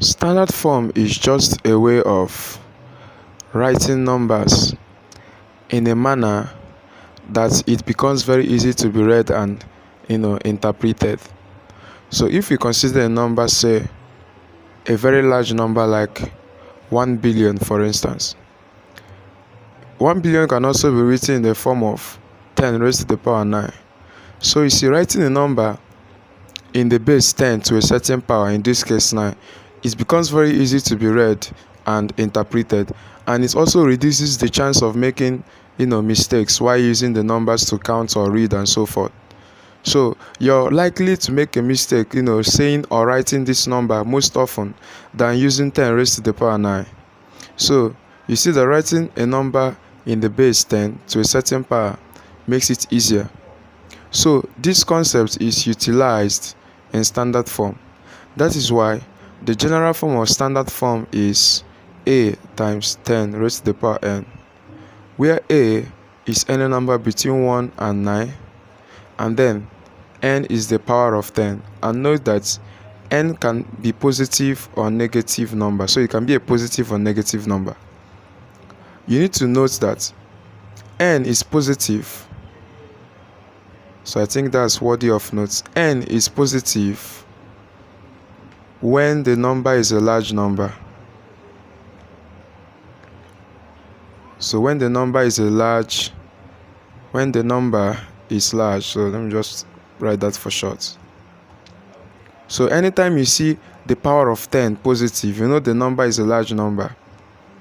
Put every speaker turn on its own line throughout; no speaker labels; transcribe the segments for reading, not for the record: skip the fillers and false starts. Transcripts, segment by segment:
Standard form is just a way of writing numbers in a manner that it becomes very easy to be read and interpreted. So if we consider a number, say a very large number like 1 billion, for instance, 1 billion can also be written in the form of 10 raised to the power 9. So you see, writing a number in the base 10 to a certain power, in this case 9, it becomes very easy to be read and interpreted, and it also reduces the chance of making mistakes while using the numbers to count or read and so forth. So you're likely to make a mistake saying or writing this number most often than using 10 raised to the power 9. So you see that writing a number in the base 10 to a certain power makes it easier. So this concept is utilized in standard form. That is why the general form of standard form is a times 10 raised to the power n, where a is any number between 1 and 9, and then n is the power of 10. And note that n can be positive or negative number, so it can be a positive or negative number. You need to note that n is positive, so I think that's worthy of note. N is positive when the number is a large number. So when the number is large, so let me just write that for short. So anytime you see the power of 10 positive, the number is a large number.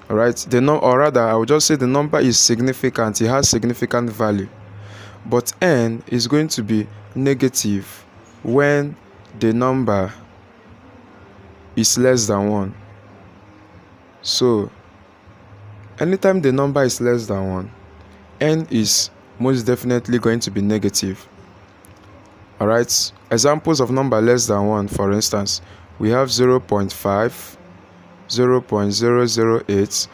Alright, or rather, I would just say the number is significant, it has significant value. But n is going to be negative when the number is less than 1. So anytime the number is less than 1, n is most definitely going to be negative. Alright, examples of number less than 1, for instance, we have 0.5, 0.008,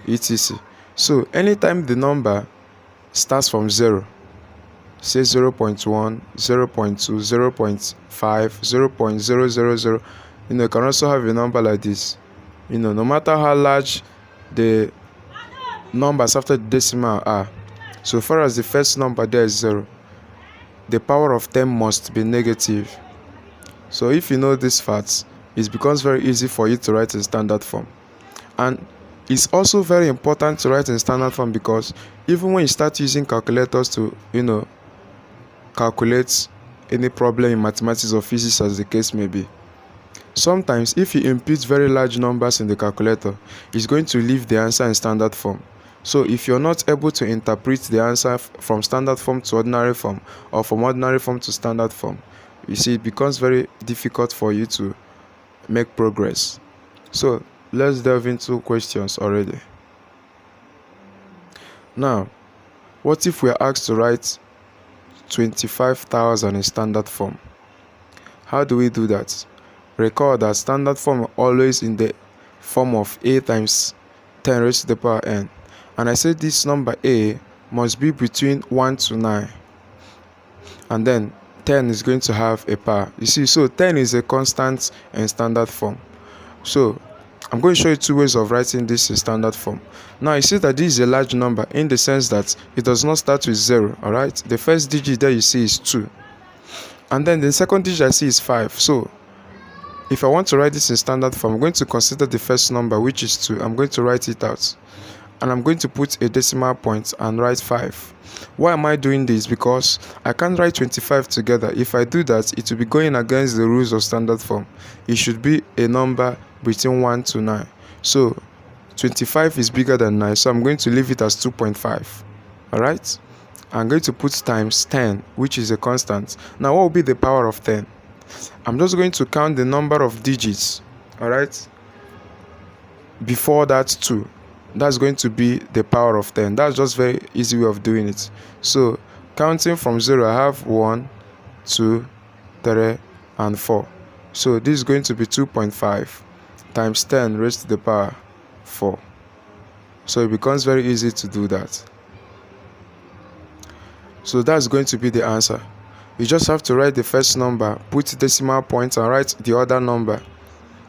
etc. So anytime the number starts from 0, say 0.1, 0.2, 0.5, 0.000, you can also have a number like this. No matter how large the numbers after the decimal are, so far as the first number there is 0, the power of 10 must be negative. So if you know these facts, it becomes very easy for you to write in standard form. And it's also very important to write in standard form because even when you start using calculators to calculate any problem in mathematics or physics, as the case may be, sometimes if you input very large numbers in the calculator, it's going to leave the answer in standard form. So if you're not able to interpret the answer from standard form to ordinary form, or from ordinary form to standard form, you see, it becomes very difficult for you to make progress. So let's delve into questions already. Now, what if we are asked to write 25,000 in standard form? How do we do that? Recall that standard form always in the form of a times 10 raised to the power n. And I said this number a must be between 1 to 9. And then 10 is going to have a power. You see, so 10 is a constant in standard form. So I'm going to show you two ways of writing this in standard form. Now you see that this is a large number in the sense that it does not start with 0. Alright, the first digit there you see is 2. And then the second digit I see is 5. So if I want to write this in standard form, I'm going to consider the first number, which is 2. I'm going to write it out. And I'm going to put a decimal point and write 5. Why am I doing this? Because I can't write 25 together. If I do that, it will be going against the rules of standard form. It should be a number between 1 to 9. So 25 is bigger than 9, so I'm going to leave it as 2.5. Alright? I'm going to put times 10, which is a constant. Now what will be the power of 10? I'm just going to count the number of digits, alright, before that 2. That's going to be the power of 10. That's just very easy way of doing it. So counting from 0, I have 1, 2, 3, and 4. So this is going to be 2.5 times 10 raised to the power 4. So it becomes very easy to do that. So that's going to be the answer. You just have to write the first number, put decimal point, and write the other number.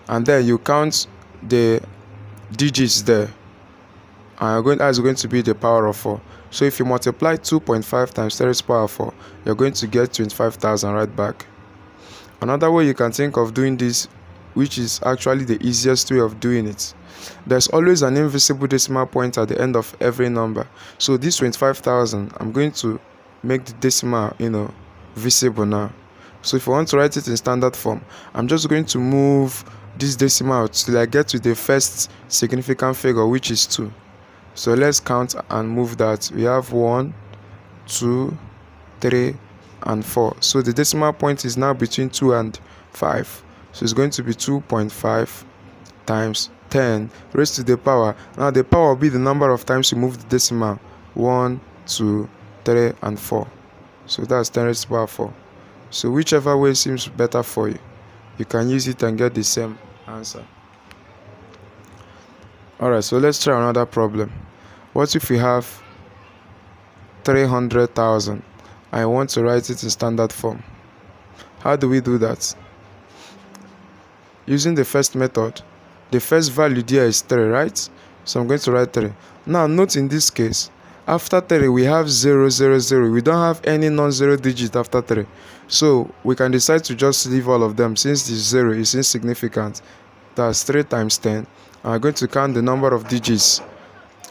and then you count the digits there, and that's going to be the power of 4. So if you multiply 2.5 times 10 raised to the power of 4, you're going to get 25,000 right back. Another way you can think of doing this, which is actually the easiest way of doing it, there's always an invisible decimal point at the end of every number. So this 25,000, I'm going to make the decimal, visible now. So if I want to write it in standard form, I'm just going to move this decimal till I get to the first significant figure, which is 2. So let's count and move that. We have 1, 2, 3, and 4. So the decimal point is now between 2 and 5. So it's going to be 2.5 times 10 raised to the power. Now the power will be the number of times you move the decimal. 1, 2, 3, and 4. So that's 10 raised to the power 4. So whichever way seems better for you, you can use it and get the same answer. Alright, so let's try another problem. What if we have 300,000? I want to write it in standard form. How do we do that? Using the first method, the first value there is 3, right? So I'm going to write 3. Now note in this case, after 3 we have 0, 0, 0. We don't have any non-zero digit after 3. So we can decide to just leave all of them since the 0 is insignificant. That's 3 times 10. I'm going to count the number of digits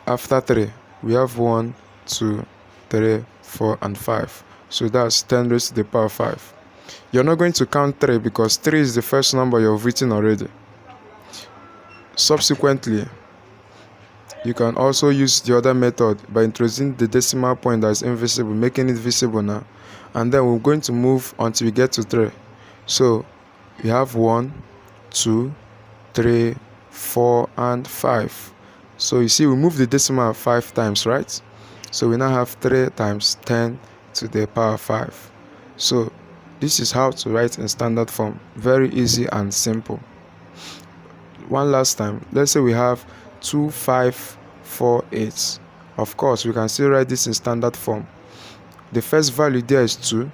after 3. We have 1, 2, 3, 4, and 5. So that's 10 raised to the power 5. You're not going to count 3 because 3 is the first number you've written already. Subsequently, you can also use the other method by introducing the decimal point that is invisible, making it visible now. And then we're going to move until we get to 3. So we have 1, 2, 3, 4, and 5. So you see we move the decimal 5 times, right? So we now have 3 times 10 to the power 5. So this is how to write in standard form. Very easy and simple. One last time, let's say we have 2548. Of course, we can still write this in standard form. The first value there is 2.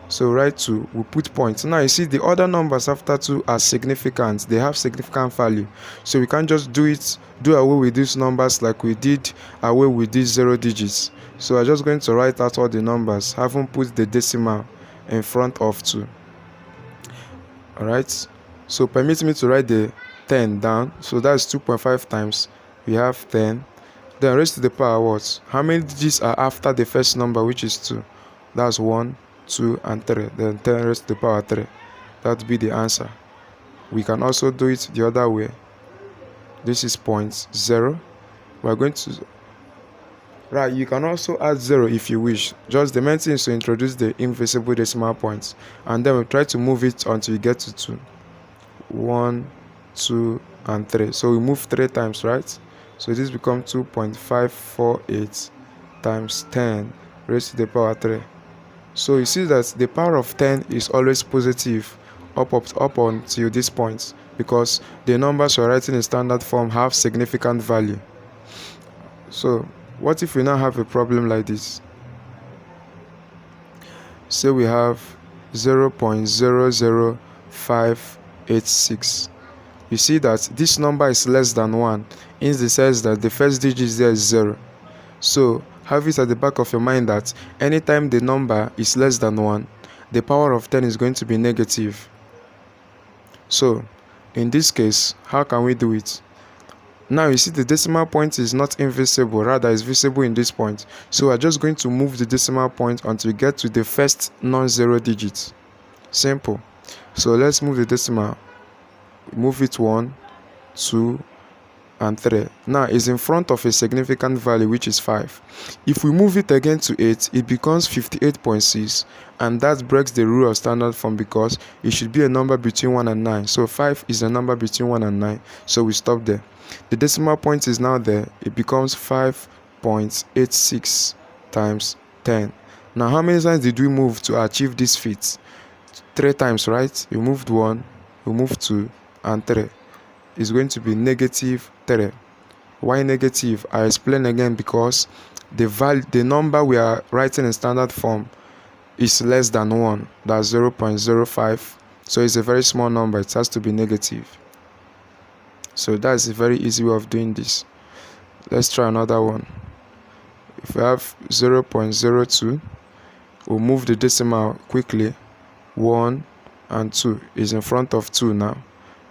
So write 2, we put points. Now you see the other numbers after 2 are significant. They have significant value. So we can't just do away with these numbers like we did away with these 0 digits. So I'm just going to write out all the numbers, having put the decimal in front of 2. Alright, so permit me to write the 10 down. So that's 2.5 times we have 10. Then raised to the power what? How many digits are after the first number, which is 2? That's 1, 2, and 3. Then 10 raised to the power 3. That would be the answer. We can also do it the other way. This is 0.0. We're going to right, you can also add 0 if you wish. Just the main thing is to introduce the invisible decimal points, and then we'll try to move it until you get to 2. 1, 2, and 3. So we move 3 times, right? So this becomes 2.548 times 10 raised to the power 3. So you see that the power of 10 is always positive up until this point, because the numbers we're writing in standard form have significant value. So what if we now have a problem like this? Say we have 0.00586. You see that this number is less than 1, in the sense that the first digit there is 0. So have it at the back of your mind that anytime the number is less than 1, the power of 10 is going to be negative. So in this case, how can we do it? Now you see the decimal point is not invisible, rather is visible in this point. So we're just going to move the decimal point until we get to the first non-zero digit. Simple. So let's move the decimal. Move it 1, 2, and 3. Now it's in front of a significant value, which is 5. If we move it again to 8, it becomes 58.6, and that breaks the rule of standard form because it should be a number between 1 and 9. So 5 is a number between 1 and 9. So we stop there. The decimal point is now there. It becomes 5.86 times 10. Now how many times did we move to achieve this feat? 3 times, right? We moved 1, we moved 2, and 3. Is going to be negative 3. Why negative? I explain again, because the number we are writing in standard form is less than 1. That's 0.05. So it's a very small number. It has to be negative. So that's a very easy way of doing this. Let's try another one. If we have 0.02, we'll move the decimal quickly. 1 and 2 is in front of 2 now,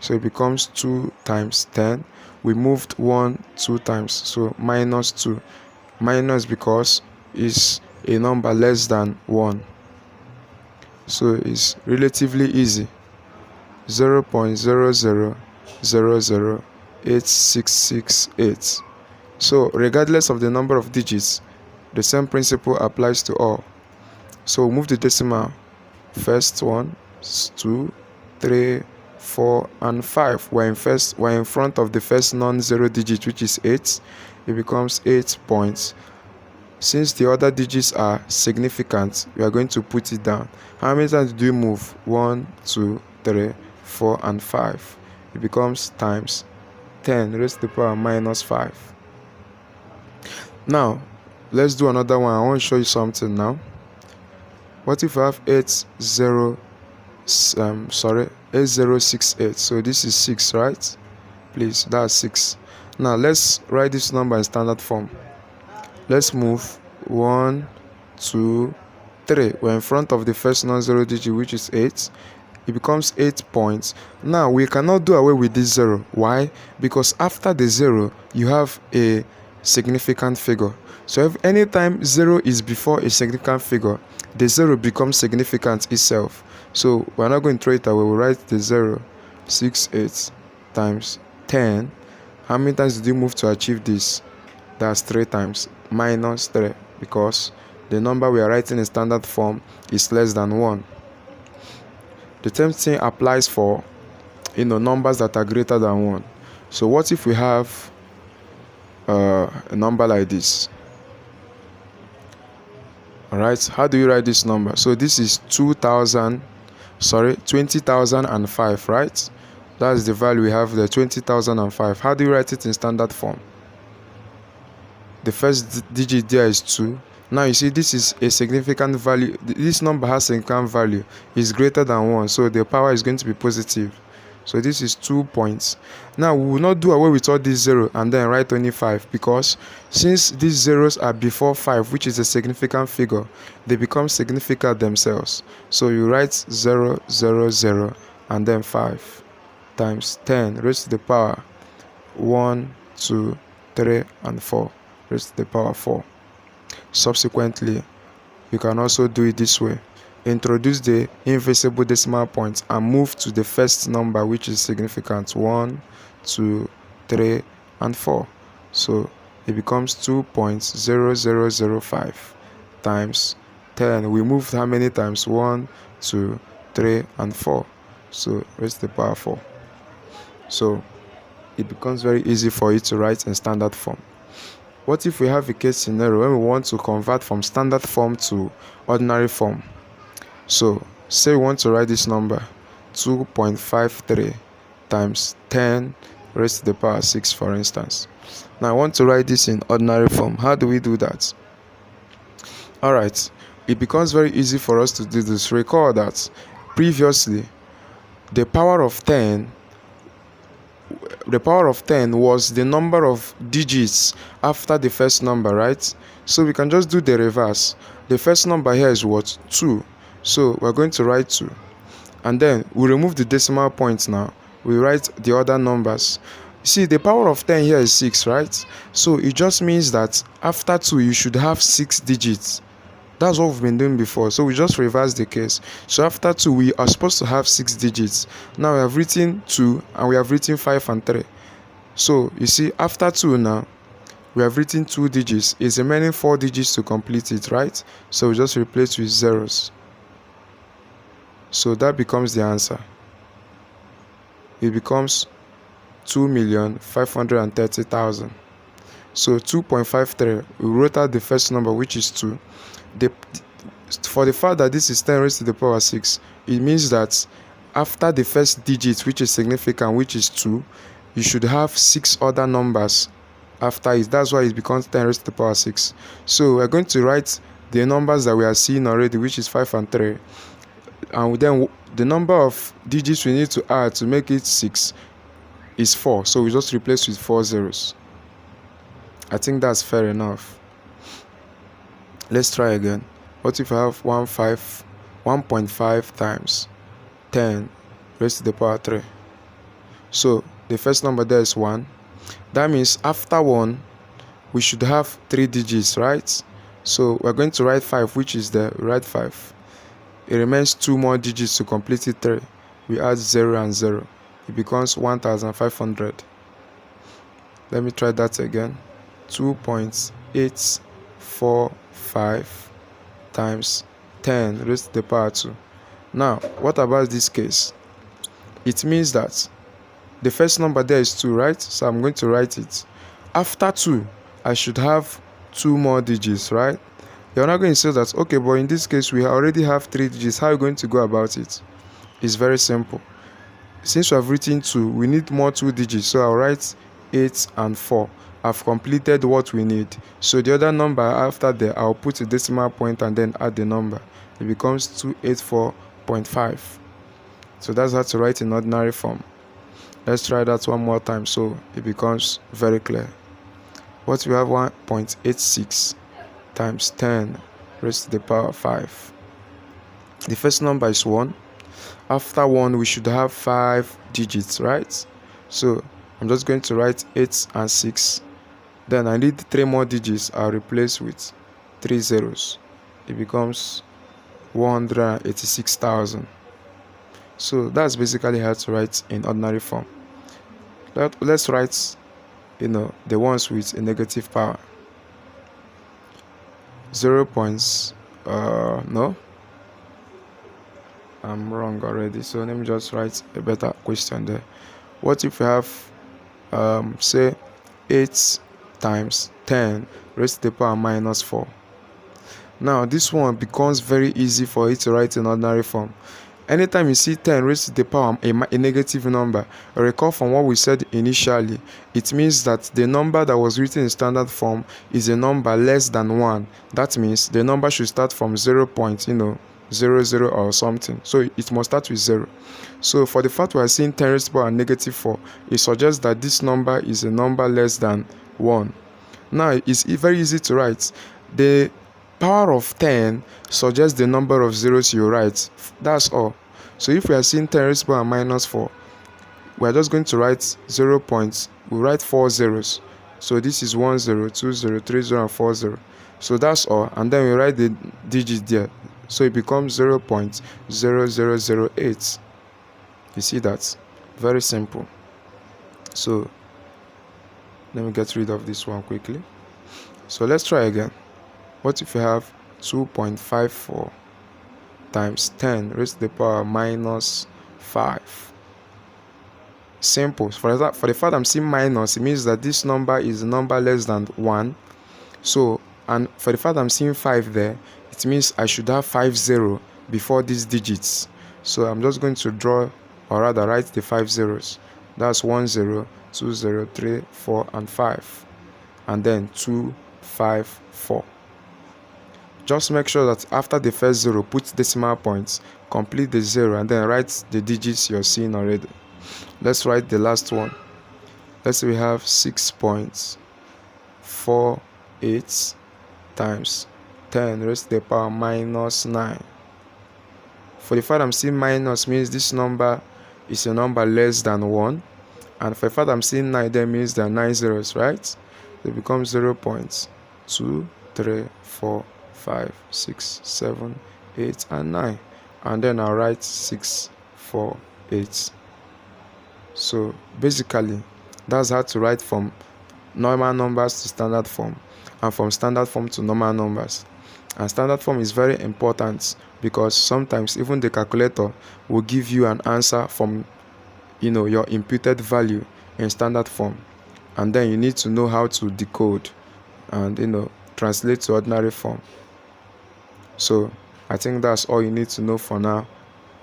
so it becomes 2 times 10. We moved 1 2 times, so minus 2. Minus because it's a number less than 1, so it's relatively easy. 0.00008668. So regardless of the number of digits, the same principle applies to all. So we'll move the decimal. First 1, 2, 3, 4, and 5. We're in front of the first non-zero digit, which is 8. It becomes 8 points. Since the other digits are significant, we are going to put it down. How many times do we move? 1, 2, 3, 4, and 5. It becomes times 10 raised to the power minus 5. Now, let's do another one. I want to show you something now. What if I have 8068? So this is 6, right? Please, that's 6. Now let's write this number in standard form. Let's move 1, 2, 3. We're in front of the first non-zero digit, which is 8. It becomes 8 points. Now we cannot do away with this 0. Why? Because after the 0, you have a significant figure. So if anytime 0 is before a significant figure, the 0 becomes significant itself. So we're not going to throw it away. We'll write the 0. 68 times 10. How many times did you move to achieve this? That's 3 times. Minus 3, because the number we are writing in standard form is less than 1. The same thing applies for numbers that are greater than 1. So what if we have a number like this? Alright, how do you write this number? So this is 20,005, right? That's the value we have there, 20,005. How do you write it in standard form? The first digit there is 2. Now you see this is a significant value. This number has significant value. It's greater than 1, so the power is going to be positive. So this is 2 points. Now we will not do away with all these 0 and then write only 5, because since these zeros are before 5, which is a significant figure, they become significant themselves. So you write 0, 0, 0 and then 5 times 10 raised to the power 1, 2, 3, and 4 raised to the power 4. Subsequently, you can also do it this way. Introduce the invisible decimal point and move to the first number, which is significant. 1, 2, 3, and 4. So it becomes 2.0005 times 10. We moved how many times? 1, 2, 3, and 4. So raise to the power 4. So it becomes very easy for you to write in standard form. What if we have a case scenario when we want to convert from standard form to ordinary form? So say we want to write this number 2.53 times 10 raised to the power 6, for instance. Now I want to write this in ordinary form. How do we do that? Alright, it becomes very easy for us to do this. Recall that previously the power of 10 was the number of digits after the first number, right? So we can just do the reverse. The first number here is what? 2. So we're going to write 2. And then we remove the decimal point now. We write the other numbers. See, the power of 10 here is 6, right? So it just means that after 2, you should have 6 digits. That's what we've been doing before. So we just reverse the case. So after 2, we are supposed to have 6 digits. Now we have written 2 and we have written 5 and 3. So you see, after 2 now, we have written 2 digits. It's remaining 4 digits to complete it, right? So we just replace with zeros. So that becomes the answer. It becomes 2,530,000. So 2.53, we wrote out the first number, which is 2. For the fact that this is 10 raised to the power 6, it means that after the first digit, which is significant, which is 2, you should have 6 other numbers after it. That's why it becomes 10 raised to the power 6. So we're going to write the numbers that we are seeing already, which is 5 and 3. And then the number of digits we need to add to make it 6 is 4, so we just replace with 4 zeros. I think that's fair enough. Let's try again. What if I have 1.5 times 10 raised to the power 3? So the first number there is 1. That means after 1 we should have 3 digits, right? So we're going to write 5, which is the right 5. It remains 2 more digits to complete it 3. We add 0 and 0. It becomes 1500. Let me try that again. 2.845 times 10 raised to the power 2. Now, what about this case? It means that the first number there is 2, right? So I'm going to write it. After 2, I should have 2 more digits, right? You're not going to say that, okay, but in this case, we already have 3 digits. How are you going to go about it? It's very simple. Since we have written 2, we need more 2 digits. So I'll write 8 and 4. I've completed what we need. So the other number after there, I'll put a decimal point and then add the number. It becomes 284.5. So that's how to write in ordinary form. Let's try that one more time so it becomes very clear. What we have 1.86 times 10 raised to the power 5. The first number is 1. After 1 we should have 5 digits, right? So I'm just going to write 8 and 6. Then I need 3 more digits. I'll replace with 3 zeros. It becomes 186,000. So that's basically how to write in ordinary form. Let's write, the ones with a negative power. 0 points. No, I'm wrong already. So let me just write a better question there. What if we have, say, 8 times 10 raised to the power minus 4? Now this one becomes very easy for you to write in ordinary form. Anytime you see 10 raised to the power a negative number, recall from what we said initially, it means that the number that was written in standard form is a number less than 1. That means the number should start from 0, 0, 0 or something. So it must start with 0. So for the fact we are seeing 10 raised to the power negative 4, it suggests that this number is a number less than 1. Now it's very easy to write. The power of 10 suggests the number of zeros you write. That's all. So if we are seeing 10 raised to the power minus 4, we are just going to write 0 points. We write 4 zeros. So this is 1 0, 2 0, 3 0, and 4 0. So that's all. And then we write the digit there. So it becomes 0.0008. You see that? Very simple. So let me get rid of this one quickly. So let's try again. What if we have 2.54 times 10 raised to the power minus 5? Simple. For the fact I'm seeing minus, it means that this number is a number less than 1. So, and for the fact I'm seeing 5 there, it means I should have 50 before these digits. So I'm just going to draw, or rather write the 5 zeros. That's 1 0, 2 0, 3, 4, and 5. And then 2, 5, 4. Just make sure that after the first 0, put decimal points, complete the 0, and then write the digits you're seeing already. Let's write the last one. Let's say we have 6.48 times 10 raised to the power minus 9. For the fact I'm seeing minus means this number is a number less than 1. And for the fact I'm seeing 9 there means there are 9 zeros, right? So it becomes 0.2, 3, 4, 5, 6, 7, 8, and 9. And then I'll write 6, 4, 8. So basically, that's how to write from normal numbers to standard form, and from standard form to normal numbers. And standard form is very important because sometimes even the calculator will give you an answer from your imputed value in standard form, and then you need to know how to decode and translate to ordinary form. So I think that's all you need to know for now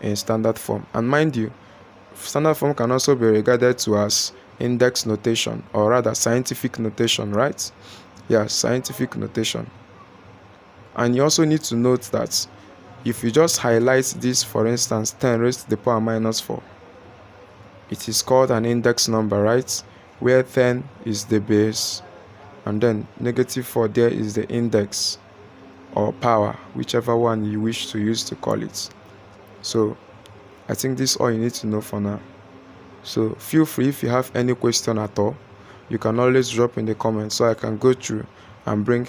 in standard form. And mind you, standard form can also be regarded to as index notation, or rather scientific notation, right? Yeah, scientific notation. And you also need to note that if you just highlight this, for instance, 10 raised to the power minus 4, it is called an index number, right? Where 10 is the base and then -4 there is the index or power, whichever one you wish to use to call it. So I think this is all you need to know for now. So feel free, if you have any question at all, you can always drop in the comments so I can go through and bring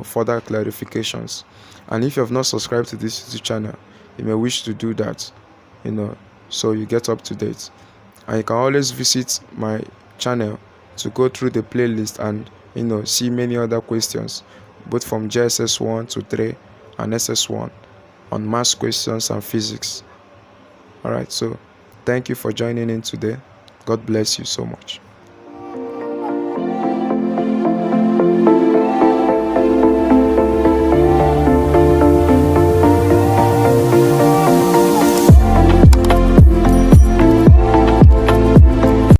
further clarifications. And if you have not subscribed to this YouTube channel, you may wish to do that, so you get up to date. And you can always visit my channel to go through the playlist and see many other questions, both from JSS 1 to 3 and SS1 on math questions and physics. Alright, so thank you for joining in today. God bless you so much.